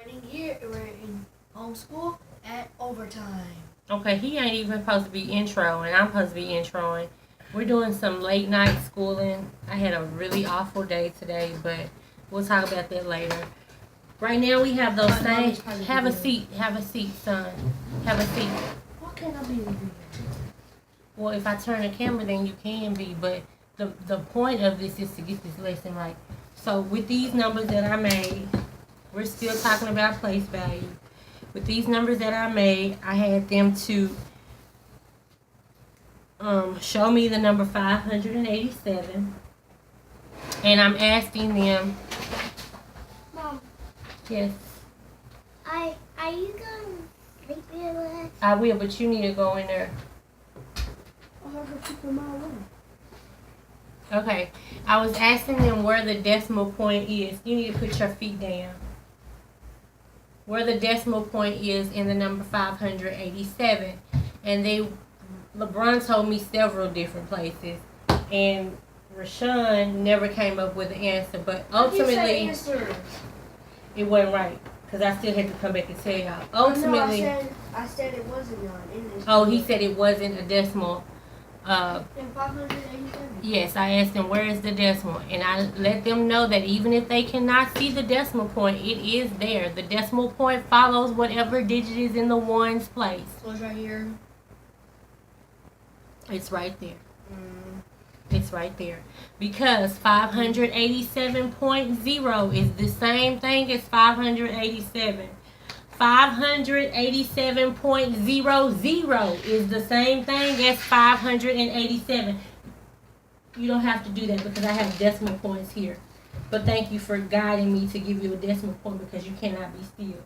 we're in homeschool at overtime. Okay, he ain't even supposed to be introing. I'm supposed to be introing. We're doing some late night schooling. I had a really awful day today, but we'll talk about that later. Right now we have those same. Have a seat. Have a seat, son. Have a seat. Why can't I be in the video? Well, if I turn the camera, then you can be. But the point of this is to get this lesson right. So with these numbers that I made, we're still talking about place value. With these numbers that I made, I had them to show me the number 587. And I'm asking them. Mom. Yes. Are you going to sleep here with us? I will, but you need to go in there. I heard her keep my away. Okay. I was asking them where the decimal point is. You need to put your feet down. Where the decimal point is in the number 587. And LeBron told me several different places. And Rashawn never came up with an answer. But ultimately, it wasn't right. Because I still had to come back and tell y'all. Ultimately, No, I said it wasn't on. Oh, he said it wasn't a decimal. In 587. Yes, I asked them where is the decimal, and I let them know that even if they cannot see the decimal point, it is there. The decimal point follows whatever digit is in the ones place. So it's right here. It's right there. It's right there. Because 587.0 is the same thing as 587. 587.00 is the same thing as 587. You don't have to do that because I have decimal points here. But thank you for guiding me to give you a decimal point because you cannot be still.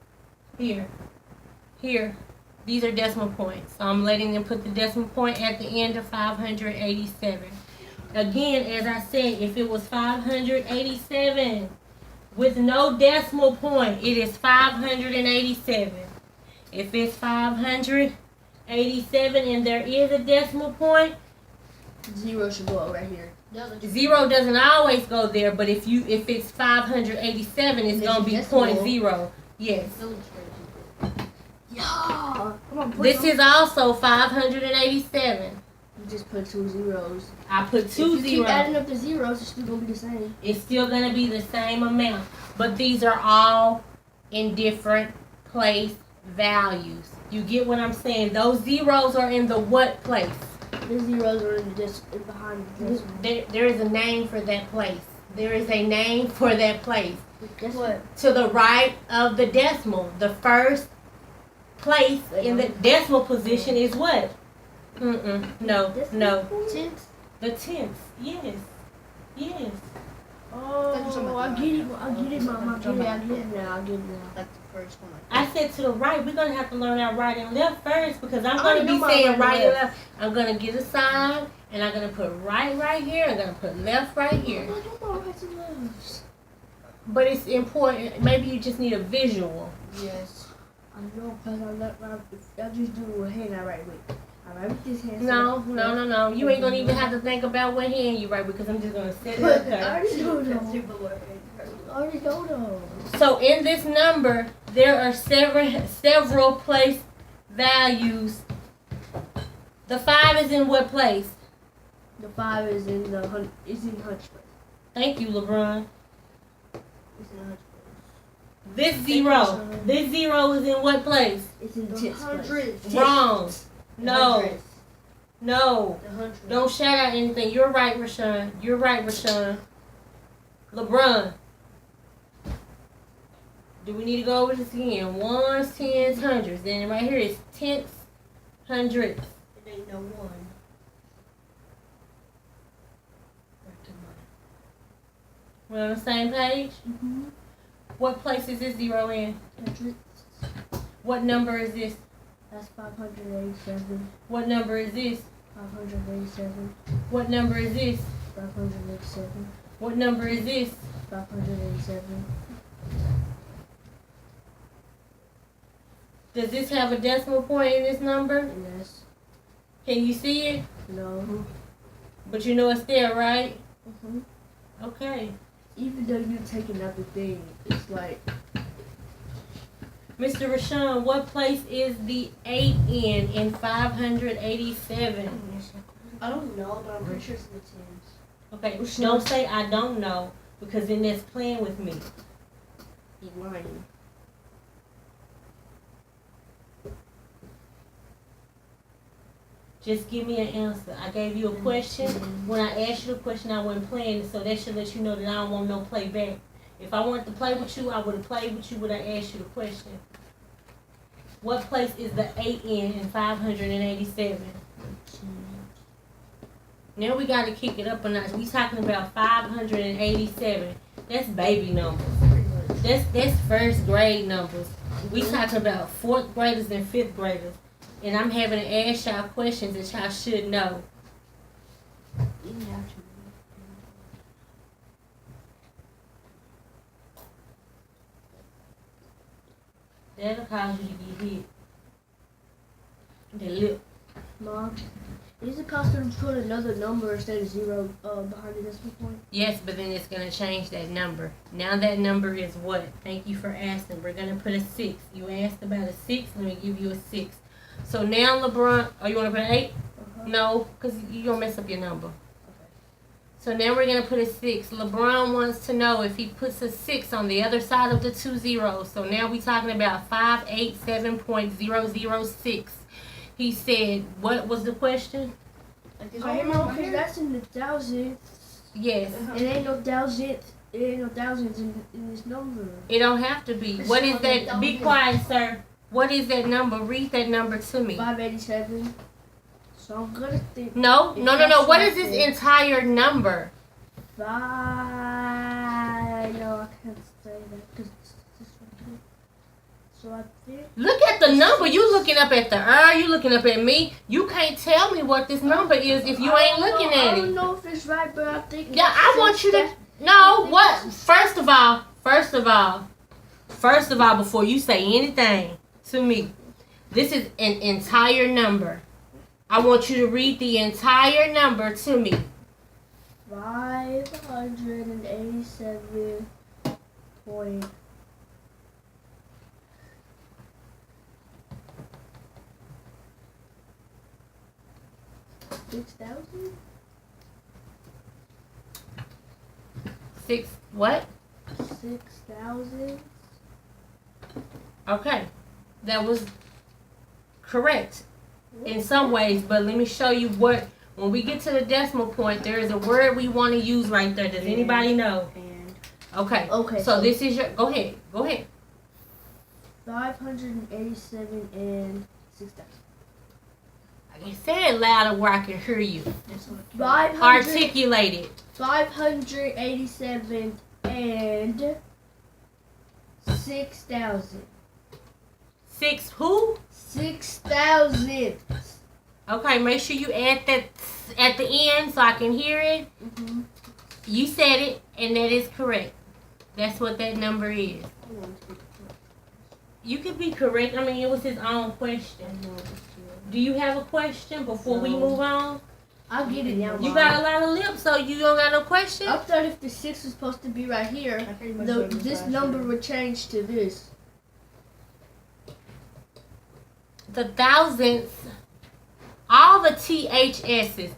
Here. These are decimal points. So I'm letting them put the decimal point at the end of 587. Again, as I said, if it was 587 with no decimal point, it is 587. If it's 587 and there is a decimal point, 0 should go right here. 0 doesn't always go there, but if it's 587, it's gonna be .0. Yes. Yeah. Come on, This is also 587. You just put 2 zeros. I put 2 If you keep adding zeros. up the zeros, it's still gonna be the same. It's still gonna be the same amount, but these are all in different place values. You get what I'm saying? Those zeros are in the what place? The zeros are in behind the decimal. There is a name for that place. There is a name for that place. Guess what? To the right of the decimal. The first place in the decimal position is what? No. Tenth. The tenth. Yes. Oh, I get it, Mom. I get it now. Like the first one. I said to the right. We're gonna have to learn our right and left first because I'm I gonna already be know my saying right right and and left. I'm gonna get a sign and I'm gonna put right here. I'm gonna put left right here. I don't know right and left. But it's important. Maybe you just need a visual. Yes. I know, because I just do a hand I write with. I write with this hand. No. You ain't gonna even have to think about what hand you write because I'm just gonna set it But up I there. already know though. So in this number, there are several place values. The 5 is in what place? The 5 is in the hundred place. Thank you, LeBron. It's in the hundred place. This 0 is in what place? It's in the tenth place. Wrong. No. The hundred. Don't shout out anything. You're right, Rashawn. LeBron. Do we need to go over this again? Ones, tens, hundreds. Then right here is tenths, hundredths. It ain't no 1. We're on the same page? Mm-hmm. What place is this 0 in? Hundredths. What number is this? That's 587. What number is this? 587. What number is this? 587. What number is this? 587. Does this have a decimal point in this number? Yes. Can you see it? No. But you know it's there, right? Mm-hmm. Okay. Even though you're taking out the thing, it's like Mr. Rashawn, what place is the 8 in 587? I don't know, but I'm pretty sure it's in the tens. Okay, Rashawn. don't say I don't know, because then that's playing with me. He's lying. Just give me an answer. I gave you a question. When I asked you the question, I wasn't playing, so that should let you know that I don't want no playback. If I wanted to play with you, I would have played with you when I asked you the question. What place is the 8 in 587? Now we got to kick it up a notch. We talking about 587. That's baby numbers. That's first grade numbers. We talking about fourth graders and fifth graders. And I'm having to ask y'all questions that y'all should know. That'll cause you to get hit. The lip. Mom, is it possible to put another number instead of 0 behind the decimal point? Yes, but then it's going to change that number. Now that number is what? Thank you for asking. We're going to put a 6. You asked about a 6. Let me give you a 6. So now LeBron, you want to put an 8? No, because you're going to mess up your number. Okay. So now we're going to put a 6. LeBron wants to know if he puts a 6 on the other side of the 2 zeros. So now we're talking about 587.006. He said, what was the question? I don't know, because that's in the thousands. Yes. It ain't no thousands. It ain't no thousands in this number. It don't have to be. What is that? Be quiet, sir. What is that number? Read that number to me. 587. So I'm gonna think. No. What is this entire number? 5. No, I can't say that because it's this one too. So I think. Look at the number. You looking up at the you looking up at me. You can't tell me what this number is if you ain't looking at I don't it. know if it's right, but I think. Yeah, I want you to. No, what? First of all, before you say anything to me, this is an entire number. I want you to read the entire number to me. 587 point. $6,000? 6 what? 6,000. Okay, that was correct in some ways, but let me show you what. When we get to the decimal point, there is a word we want to use right there. Does anybody know? And Okay. okay. So this is your. Go ahead. 587 and 6,000. I say it louder where I can hear you. 500. Articulate it. 587 and 6,000. 6 who? 6,000. Okay, make sure you add that at the end so I can hear it. Mm-hmm. You said it, and that is correct. That's what that number is. You could be correct. I mean, it was his own question. Do you have a question before we move on? I'll get it now. You got a lot of lips, so you don't got no question? I thought if the 6 was supposed to be right here, this number would change to this. The thousandths, all the THS's.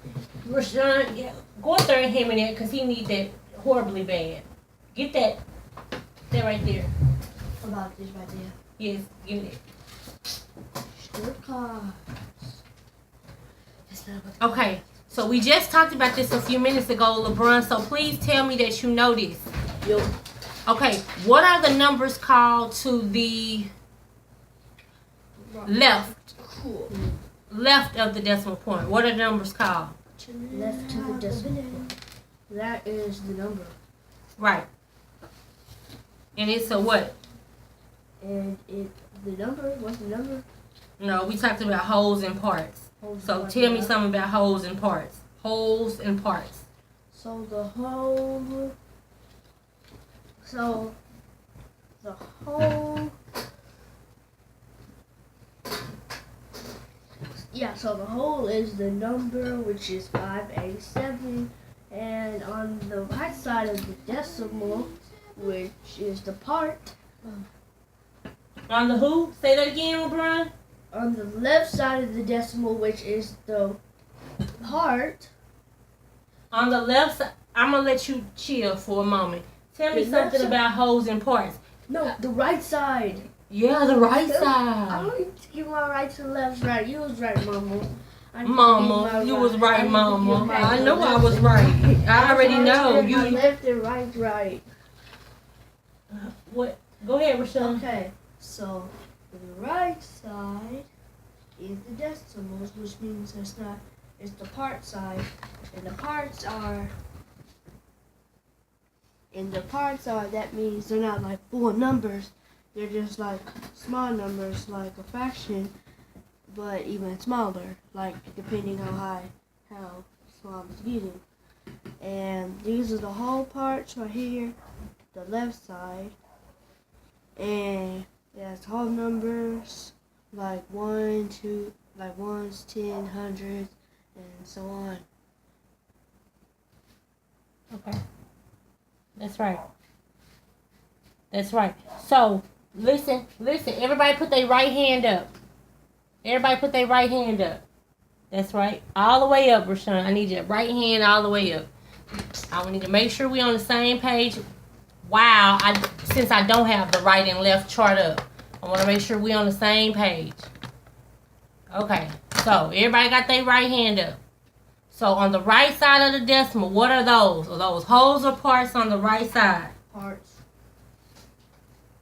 Rashawn, yeah, go up there and hand me that because he needs that horribly bad. Get that right there. About this right there. Yes, give me that. Okay, so we just talked about this a few minutes ago, LeBron, so please tell me that you know this. Yo. Okay, what are the numbers called to the left? Cool. Left of the decimal point. What are the numbers called? Left to the decimal point. That is the number. Right. And it's a what? And the number, what's the number? No, we talked about wholes and parts. So tell me something about wholes and parts. Wholes and parts. So the whole. Yeah, so the whole is the number, which is 587. And on the right side of the decimal, which is the part. On the who? Say that again, LeBron. On the left side of the decimal, which is the part. On the left side, I'm gonna let you chill for a moment. Tell me The left something side. about holes and parts. No, the right side. Yeah, the right I side. don't need to give my right to the left. Right, you was right, Mama. I need to Mama, give my you was I right, need to Mama. give my I know I left was and right. I already right. know My you. left and right. What? Go ahead, Rashawn. Okay, so the right side is the decimals, which means it's the part side, and the parts are. That means they're not like full numbers. They're just like small numbers, like a fraction, but even smaller, like depending on how small it's getting. And these are the whole parts right here, the left side. And it has whole numbers like 1, 2, like ones, 10, hundreds, and so on. Okay. That's right. That's right. So, listen. Everybody put their right hand up. That's right. All the way up, Rashawn. I need your right hand all the way up. I need to make sure we're on the same page. Wow. Since I don't have the right and left chart up, I want to make sure we're on the same page. Okay. So, everybody got their right hand up. So on the right side of the decimal, what are those? Are those wholes or parts on the right side? Parts.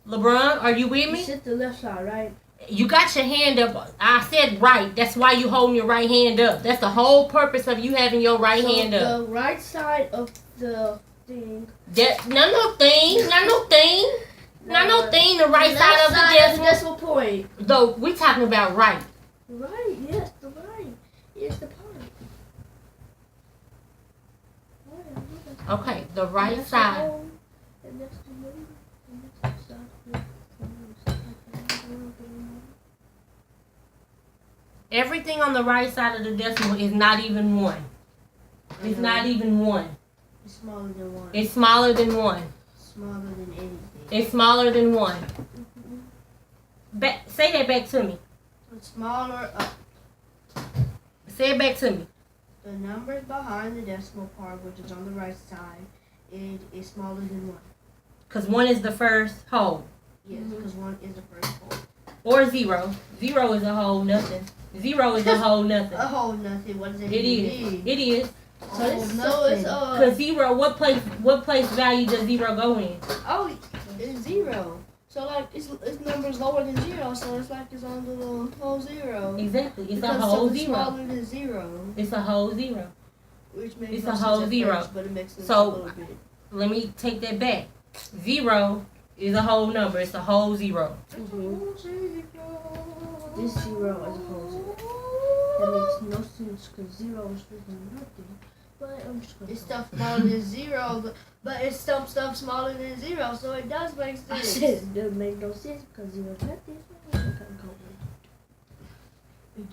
LeBron, are you with You me? said the left side, right? You got your hand up. I said right. That's why you holding your right hand up. That's the whole purpose of you having your right hand up. The right side of the thing. No thing. The right side of the decimal. Point. Though we talking about right. Right, yes, the right. It's the part. Okay, the right That's side. the whole, and that's the number, and that's the side. Everything on the right side of the decimal is not even 1. It's not even 1. It's smaller than 1. It's smaller than 1. Smaller than anything. It's smaller than 1. Say that back to me. It's smaller. Say it back to me. The numbers behind the decimal part, which is on the right side, it is smaller than 1. Because 1 is the first whole. Yes, because 1 is the first whole. Or 0. 0 is a whole nothing. 0 is a whole nothing. A whole nothing. What does it It mean? is. It is. So it's Because 0, what place value does 0 go in? Oh, it's 0. So like it's numbers lower than 0, so it's like it's on the whole 0. Exactly. It's because a whole something 0. smaller than 0. It's a whole 0. Which makes It's no a whole sense at 0. first, but it makes sense So- a little bit. Let me take that back. 0 is a whole number. It's a whole 0. This 0 is a whole 0. That makes no sense because 0 is freaking nothing. But I'm just gonna. It's stuff smaller than 0, but it's stuff smaller than 0, so it does make sense. I said it doesn't make no sense because 0 is nothing.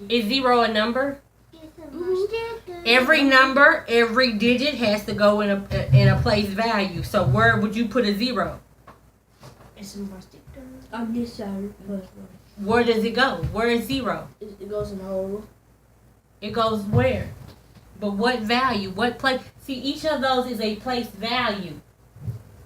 Is 0 a number? Mm-hmm. Every number, every digit has to go in a place value. So where would you put a 0? It's in my sticker. On this side. Where does it go? Where is 0? It goes in the hole. It goes where? But what value? What place? See, each of those is a place value.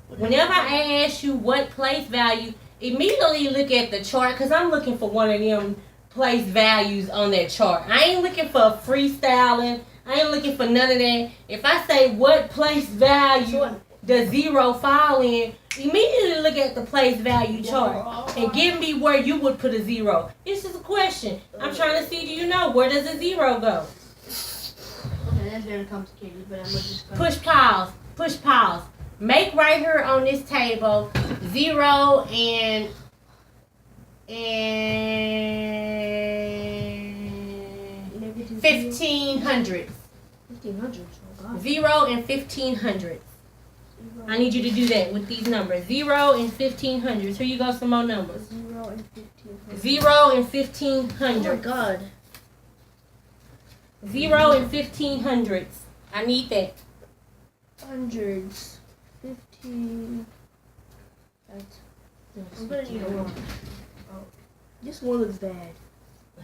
Whenever I ask you what place value, immediately look at the chart because I'm looking for one of them place values on that chart. I ain't looking for freestyling. I ain't looking for none of that. If I say what place value does 0 fall in, immediately look at the place value chart and give me where you would put a 0. This is a question. I'm trying to see, do you know where does a 0 go? Okay, that's very complicated, but I'm just gonna... Push pause. Make right here on this table 0 and 1500. 1500. Oh God. 0 and 1500. I need you to do that with these numbers. 0 and 1500. Here you go, some more numbers. 0 and 1500. 0 and Oh 1500. my God. 0 and 1500s. I need that. Hundreds. 15. That's. I'm gonna need a 1. Oh. This one looks bad.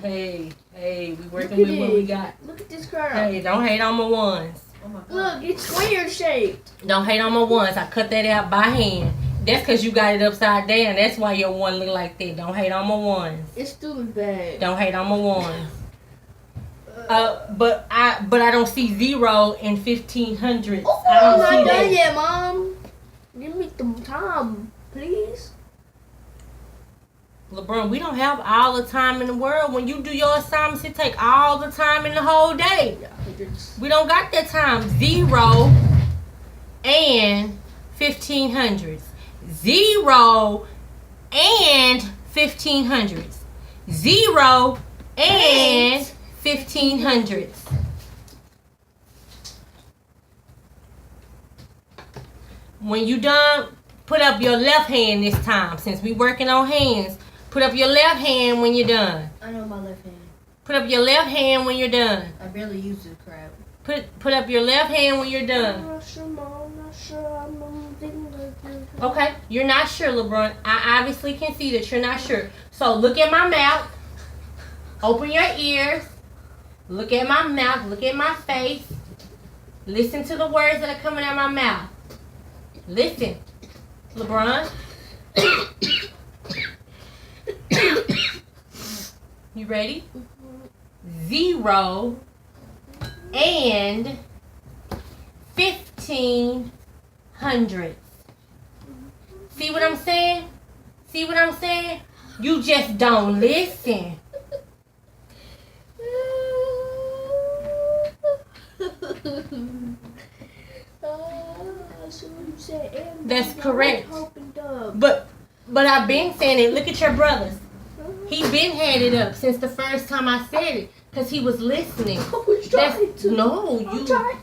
Hey, we working Look with at what we it. got. Look at this curve. Hey, don't hate on my ones. Oh my god. Look, it's square shaped. Don't hate on my ones. I cut that out by hand. That's because you got it upside down. That's why your one look like that. Don't hate on my ones. It still looks bad. Don't hate on my ones. But I don't see 0 in 1500s. Oh, I I'm don't see not done that. yet, Mom. Give me some time, please. LeBron, we don't have all the time in the world. When you do your assignments, it take all the time in the whole day. Yeah, it's We don't got that time. 0 and 1500s. 0 and 1500s. 0 and 1500s. When you done, put up your left hand this time. Since we working on hands, put up your left hand when you're done. I know my left hand. Put up your left hand when you're done. I barely use the crap. Put up your left hand when you're done. I'm not sure, Mom. I'm not sure. I'm thinking like this. Okay, you're not sure, LeBron. I obviously can see that you're not sure. So look at my mouth. Open your ears. Look at my mouth. Look at my face. Listen to the words that are coming out of my mouth. Listen, LeBron. You ready? 0 and 1500. See what I'm saying? See what I'm saying? You just don't listen. So you said and That's dog, correct. hope and dog. But I've been saying it. Look at your brothers. He been had it up since the first time I said it, cause he was listening. I was trying to. No, I'm you trying.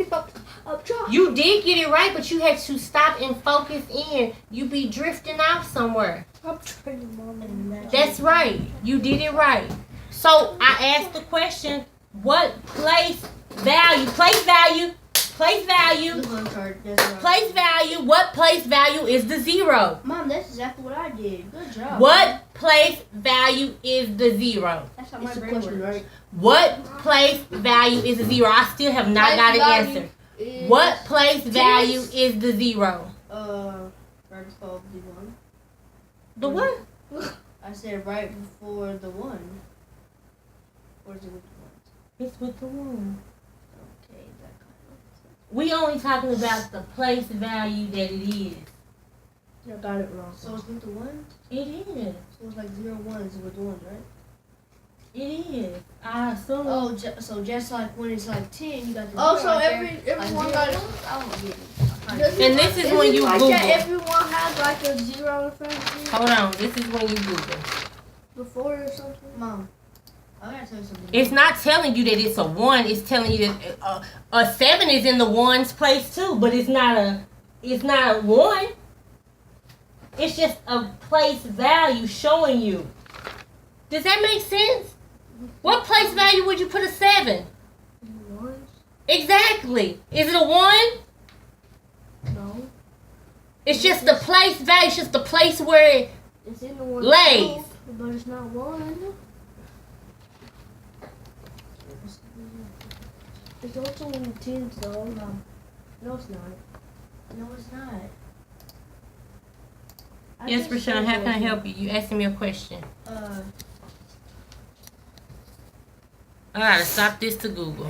I'm trying. you did get it right, but you had to stop and focus in. You be drifting off somewhere. I'm trying, Mom. That's right. You did it right. So I asked the question: what place value? Place value. Place value. The one card. That's right. Place value. What place value is the 0? Mom, that's exactly what I did. Good job. What place value is the 0? That's how It's my a brain question, works. right? What place value is the 0? I still have not Place got an value answer. is- What place value is the 0? Right before the one. The what? I said right before the one. Or is it with the one? It's with the 1. Okay, that kind We only talking about the place value that it is. You got it wrong. of. So it's with the one? It is. So it's like 0, 1 is with the one, right? It is. I assume. Oh, so just like when it's like 10, you got the Oh, zero so right every- there. everyone Like got zero, it. one? I don't get it. And this is when it you like Google. that everyone has like a 0 in front of you Hold on. This is when you Google. before or something. Mom, I gotta tell you something. It's not telling you that it's a 1. It's telling you that a 7 is in the 1's place too, but it's not a 1. It's just a place value showing you. Does that make sense? What place value would you put a 7? Ones? Exactly. Is it a 1? No. It's just the place value. It's just the place where it It's in the one. lays. But it's not 1. It's also in the 10s though. No, it's not. No, it's not. Yes, Rashawn, how can I help you? You asking me a question. I gotta stop this to Google.